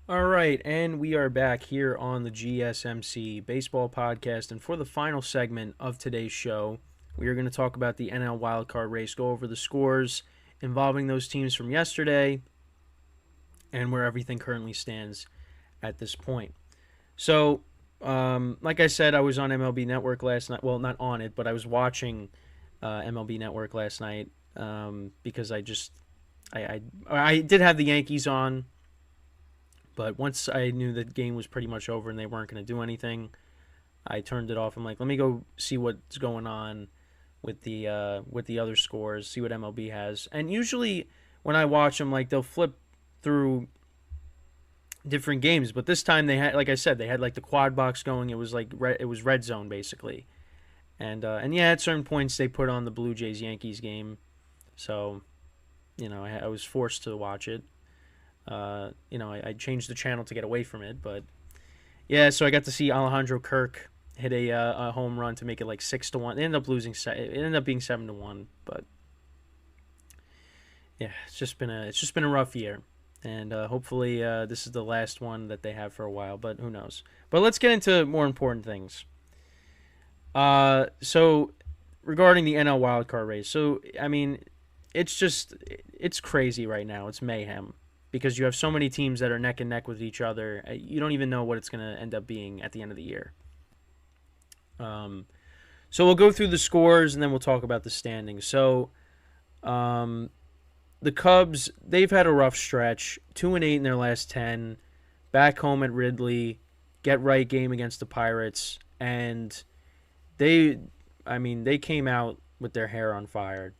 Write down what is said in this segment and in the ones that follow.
All right, and we are back here on the GSMC Baseball Podcast. And for the final segment of today's show, we are going to talk about the NL Wildcard race, go over the scores involving those teams from yesterday, and where everything currently stands at this point. So, like I said, I was on MLB Network last night. Well, not on it, but I was watching MLB Network last night because I did have the Yankees on. But once I knew the game was pretty much over and they weren't going to do anything, I turned it off. I'm like, let me go see what's going on with the other scores, see what MLB has. And usually when I watch them, like they'll flip through different games. But this time they had, like I said, they had like the quad box going. It was like it was red zone basically. And yeah, at certain points they put on the Blue Jays Yankees game, so I was forced to watch it. I changed the channel to get away from it, but yeah, so I got to see Alejandro Kirk hit a home run to make it like 6-1. They ended up losing. It ended up being 7-1, but yeah, it's just been a rough year, and hopefully this is the last one that they have for a while. But who knows? But let's get into more important things. So regarding the NL wildcard race, so I mean, it's crazy right now. It's mayhem because you have so many teams that are neck and neck with each other. You don't even know what it's going to end up being at the end of the year. So we'll go through the scores and then we'll talk about the standings. So the Cubs, they've had a rough stretch, 2-8 in their last 10. Back home at Ridley, get right game against the Pirates, and they came out with their hair on fire.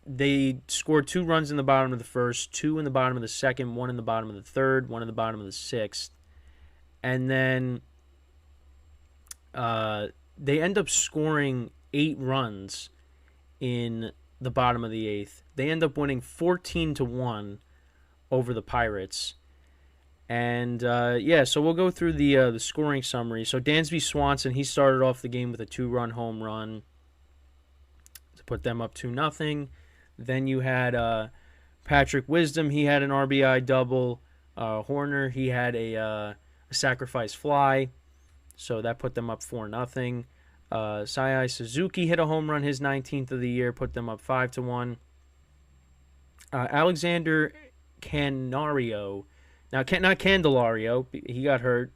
They scored 2 runs in the bottom of the first, 2 in the bottom of the second, 1 in the bottom of the third, 1 in the bottom of the sixth. And then they end up scoring 8 runs in the bottom of the eighth. They end up winning 14-1 over the Pirates. And so we'll go through the scoring summary. So Dansby Swanson, he started off the game with a 2-run home run to put them up 2-0. Then you had Patrick Wisdom. He had an RBI double. Horner, he had a sacrifice fly, so that put them up 4-0. Saiai Suzuki hit a home run, his 19th of the year, put them up 5-1. Alexander Canario, now not Candelario, he got hurt,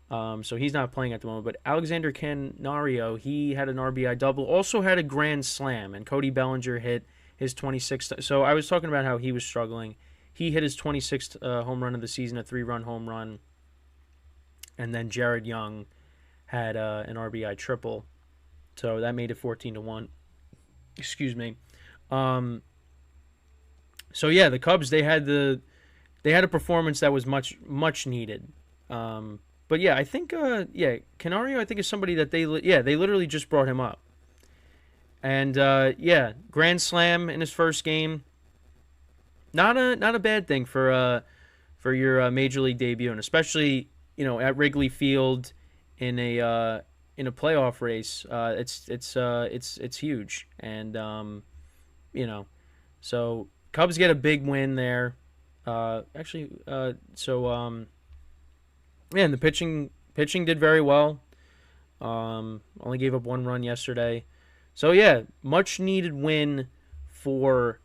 so he's not playing at the moment. But Alexander Canario, he had an RBI double, also had a grand slam, and Cody Bellinger hit his 26th. So I was talking about how he was struggling. He hit his 26th home run of the season, a 3-run home run. And then Jared Young had an RBI triple. So that made it 14-1. Excuse me. So yeah, the Cubs, they had a performance that was much needed. But yeah, I think Canario, I think, is somebody that they literally just brought him up. And grand slam in his first game. Not a bad thing for your major league debut, and especially at Wrigley Field in a playoff race. It's huge, and so Cubs get a big win there. And the pitching did very well. Only gave up 1 run yesterday. So yeah, much needed win for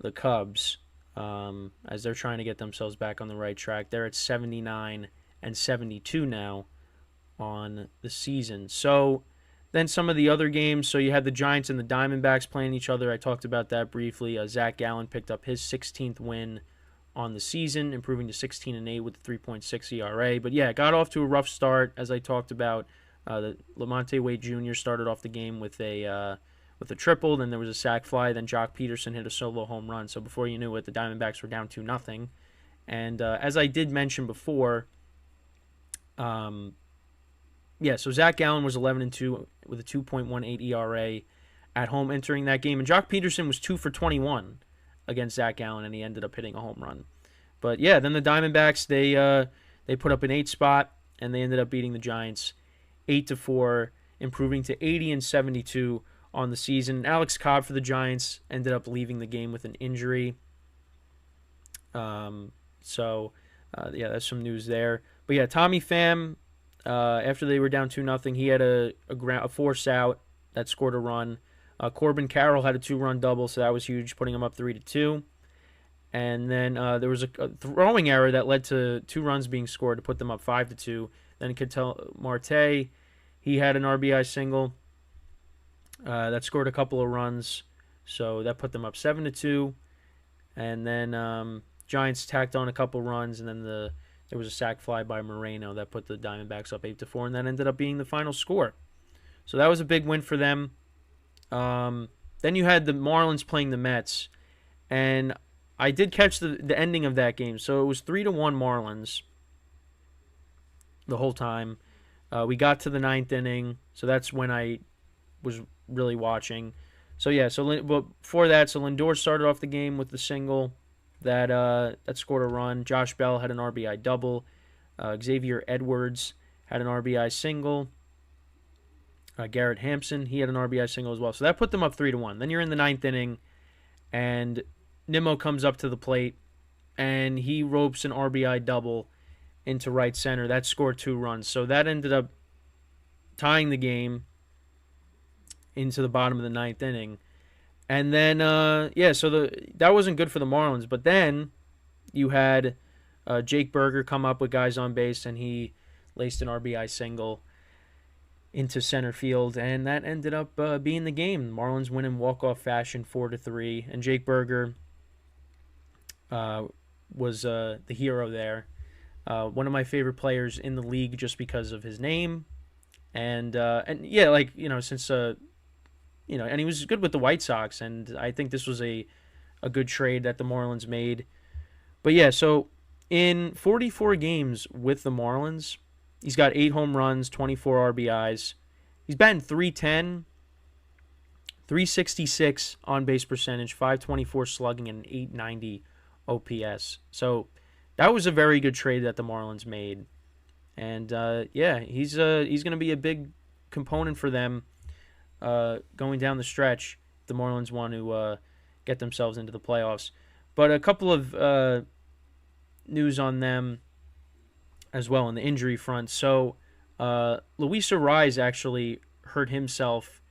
the Cubs as they're trying to get themselves back on the right track. They're at 79 and 72 now on the season. So then some of the other games. So you had the Giants and the Diamondbacks playing each other. I talked about that briefly. Zach Gallen picked up his 16th win on the season, improving to 16-8 with a 3.6 ERA. But yeah, it got off to a rough start, as I talked about. Lamonte Wade Jr. started off the game with a triple. Then there was a sac fly. Then Jock Peterson hit a solo home run. So before you knew it, the Diamondbacks were down 2-0. And as I did mention before, so Zach Gallen was 11-2 with a 2.18 ERA at home entering that game. And Jock Peterson was 2 for 21 against Zach Gallen, and he ended up hitting a home run. But yeah, then the Diamondbacks, they put up an 8 spot, and they ended up beating the Giants 8-4, improving to 80 and 72 on the season. Alex Cobb for the Giants ended up leaving the game with an injury. So, yeah, that's some news there. But yeah, Tommy Pham, after they were down 2-0, he had a force out that scored a run. Corbin Carroll had a 2-run double, so that was huge, putting him up 3-2. And then there was a throwing error that led to 2 runs being scored to put them up 5-2. Then Ketel Marte, he had an RBI single that scored a couple of runs, so that put them up 7-2. And then Giants tacked on a couple runs, and then there was a sac fly by Moreno that put the Diamondbacks up 8-4, and that ended up being the final score. So that was a big win for them. Then you had the Marlins playing the Mets, and I did catch the ending of that game. So it was 3-1 Marlins the whole time. We got to the 9th inning, so that's when I was really watching. So yeah, but before that, so Lindor started off the game with the single that scored a run. Josh Bell had an RBI double. Xavier Edwards had an RBI single. Garrett Hampson, he had an RBI single as well. So that put them up 3-1. Then you're in the 9th inning, and Nimmo comes up to the plate, and he ropes an RBI double into right center. That scored 2 runs. So that ended up tying the game into the bottom of the 9th inning. And then, so that wasn't good for the Marlins. But then you had Jake Berger come up with guys on base, and he laced an RBI single into center field, and that ended up being the game. Marlins win in walk-off fashion 4-3, and Jake Berger was the hero there. One of my favorite players in the league just because of his name, and yeah, like, since and he was good with the White Sox, and I think this was a good trade that the Marlins made. But yeah, so in 44 games with the Marlins, he's got 8 home runs, 24 RBIs. He's batting .310, .366 on-base percentage, .524 slugging, and .890 OPS. So that was a very good trade that the Marlins made. And, he's going to be a big component for them going down the stretch. The Marlins want to get themselves into the playoffs. But a couple of news on them as well on the injury front. So Luis Arraez actually hurt himself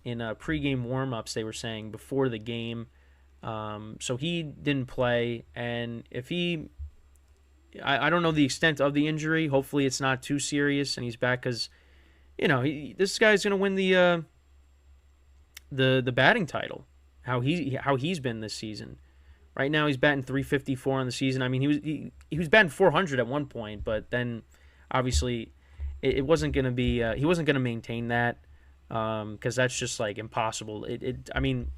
in pregame warm-ups, they were saying, before the game. So he didn't play. And if I don't know the extent of the injury. Hopefully it's not too serious and he's back because, this guy's going to win the batting title. How he's been this season. Right now he's batting .354 on the season. I mean, he was batting .400 at one point, but then obviously it wasn't going to be he wasn't going to maintain that because that's just like impossible. I mean,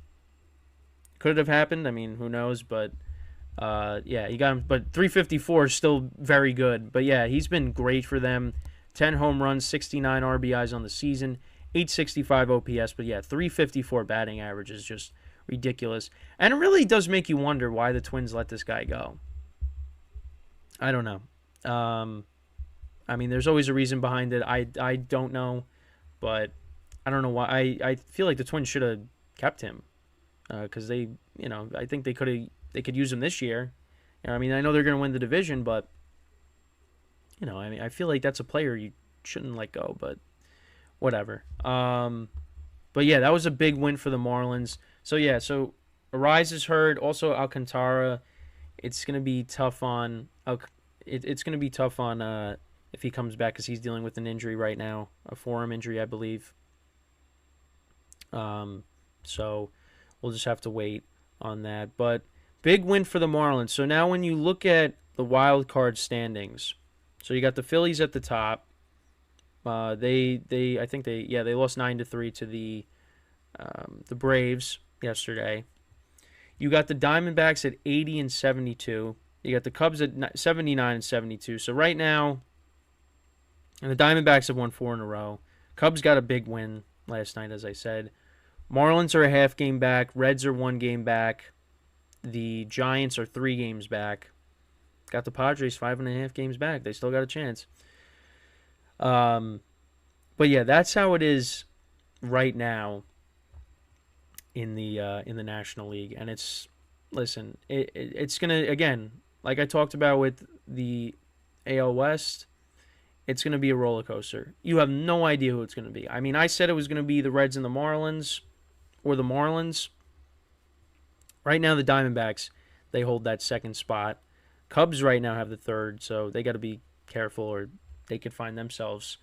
could it have happened? I mean, who knows? But he got him. But .354 is still very good. But yeah, he's been great for them. 10 home runs, 69 RBIs on the season, 865 OPS. But yeah, .354 batting average is just ridiculous. And it really does make you wonder why the Twins let this guy go. I don't know. I mean, there's always a reason behind it. I don't know, but I don't know why. I feel like the Twins should have kept him because I think they could use him this year. I mean, I know they're going to win the division, but I mean, I feel like that's a player you shouldn't let go. But whatever. But yeah, that was a big win for the Marlins. So yeah, so Arraez is hurt. Also Alcantara, it's gonna be tough on. It's gonna be tough on if he comes back because he's dealing with an injury right now, a forearm injury, I believe. So we'll just have to wait on that. But big win for the Marlins. So now when you look at the wild card standings, so you got the Phillies at the top. They lost 9-3 to the Braves yesterday. You got the Diamondbacks at 80-72. You got the Cubs at 79-72. So right now, and the Diamondbacks have won 4 in a row. Cubs got a big win last night, as I said. Marlins are a half game back. Reds are 1 game back. The Giants are 3 games back. Got the Padres 5.5 games back. They still got a chance. But yeah, that's how it is right now in the National League, and it's gonna, again, like I talked about with the AL West, it's going to be a roller coaster. You have no idea who it's going to be. I mean, I said it was going to be the Reds and the Marlins, or the Marlins. Right now, the Diamondbacks, they hold that second spot. Cubs right now have the third, so they got to be careful, or they could find themselves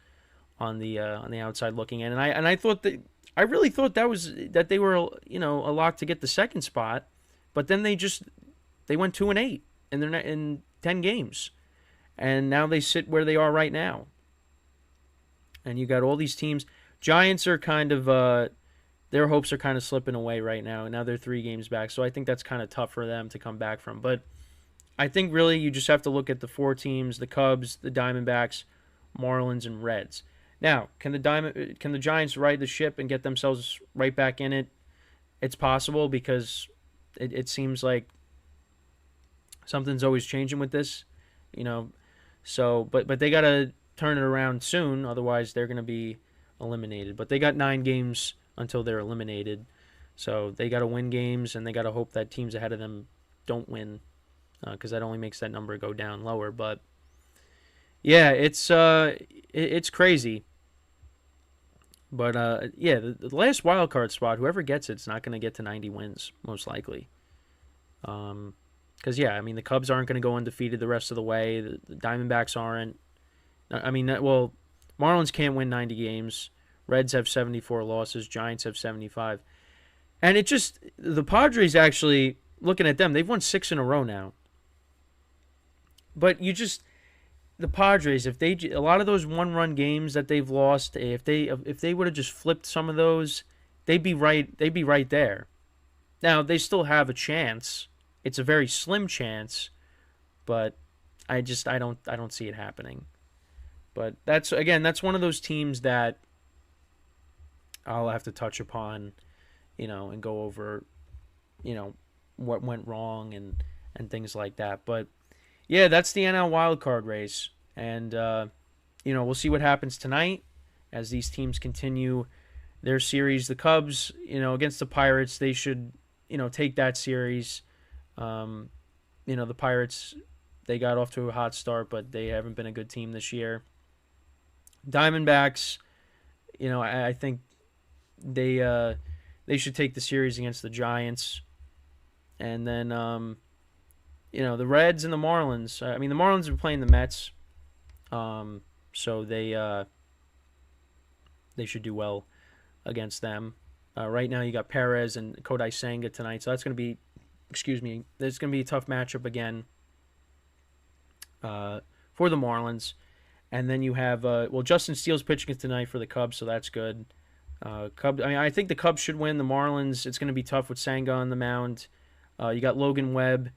on the outside looking in. And I thought that I really thought that they were a lock to get the second spot, but then they went 2-8 and they're in 10 games, and now they sit where they are right now. And you got all these teams. Giants are kind of their hopes are kind of slipping away right now. Now they're 3 games back, so I think that's kind of tough for them to come back from. But I think really you just have to look at the 4 teams: the Cubs, the Diamondbacks, Marlins, and Reds. Now, can the Giants right the ship and get themselves right back in it? It's possible, because it seems like something's always changing with this, So, but they got to turn it around soon, otherwise they're going to be eliminated. But they got 9 games until they're eliminated, so they got to win games, and they got to hope that teams ahead of them don't win, because that only makes that number go down lower. But yeah, it's crazy. But yeah, the last wild card spot, whoever gets it's not going to get to 90 wins, most likely. Because yeah, I mean, the Cubs aren't going to go undefeated the rest of the way. The Diamondbacks aren't. I mean, well, Marlins can't win 90 games. Reds have 74 losses. Giants have 75. And the Padres, actually, looking at them, they've won 6 in a row now. But the Padres, a lot of those 1-run games that they've lost, if they would have just flipped some of those, they'd be right there. Now, they still have a chance. It's a very slim chance, but I don't see it happening. But that's one of those teams that I'll have to touch upon, and go over, what went wrong and things like that. But yeah, that's the NL Wildcard race. And, we'll see what happens tonight as these teams continue their series. The Cubs, against the Pirates, they should, take that series. The Pirates, they got off to a hot start, but they haven't been a good team this year. Diamondbacks, I think they should take the series against the Giants. And then, the Reds and the Marlins. I mean, the Marlins are playing the Mets, so they should do well against them. Right now, you got Perez and Kodai Senga tonight, so that's going to be, there's going to be a tough matchup again for the Marlins. And then you have, Justin Steele's pitching tonight for the Cubs, so that's good. I think the Cubs should win. The Marlins, it's going to be tough with Senga on the mound. You got Logan Webb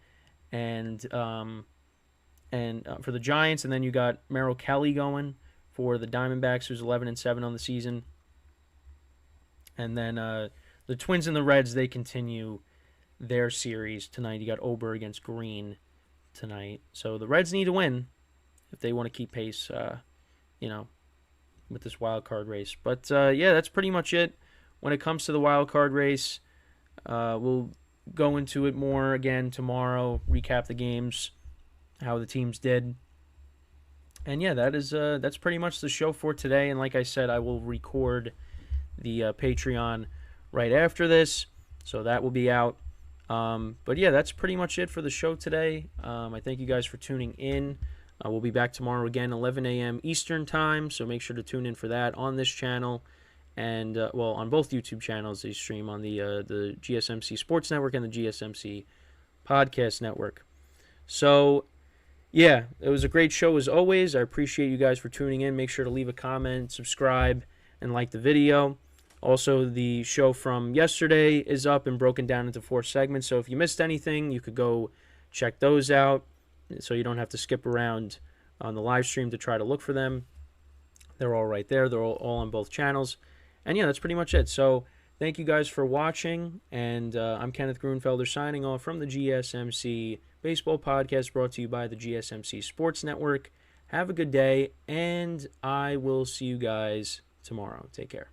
and for the Giants, and then you got Merrill Kelly going for the Diamondbacks, who's 11-7 on the season. And then the Twins and the Reds, they continue their series tonight. You got Ober against Green tonight. So the Reds need to win if they want to keep pace, with this wild card race. But yeah, that's pretty much it when it comes to the wild card race. We'll go into it more again tomorrow, recap the games, how the teams did. And yeah, that's pretty much the show for today. And like I said, I will record the Patreon right after this, so that will be out. But yeah, that's pretty much it for the show today. I thank you guys for tuning in. We'll be back tomorrow again, 11 a.m. Eastern Time, so make sure to tune in for that on this channel. And, on both YouTube channels, they stream on the GSMC Sports Network and the GSMC Podcast Network. So, yeah, it was a great show as always. I appreciate you guys for tuning in. Make sure to leave a comment, subscribe, and like the video. Also, the show from yesterday is up and broken down into 4 segments. So if you missed anything, you could go check those out so you don't have to skip around on the live stream to try to look for them. They're all right there. They're all on both channels. And yeah, that's pretty much it. So thank you guys for watching. And I'm Kenneth Grunfelder signing off from the GSMC Baseball Podcast, brought to you by the GSMC Sports Network. Have a good day, and I will see you guys tomorrow. Take care.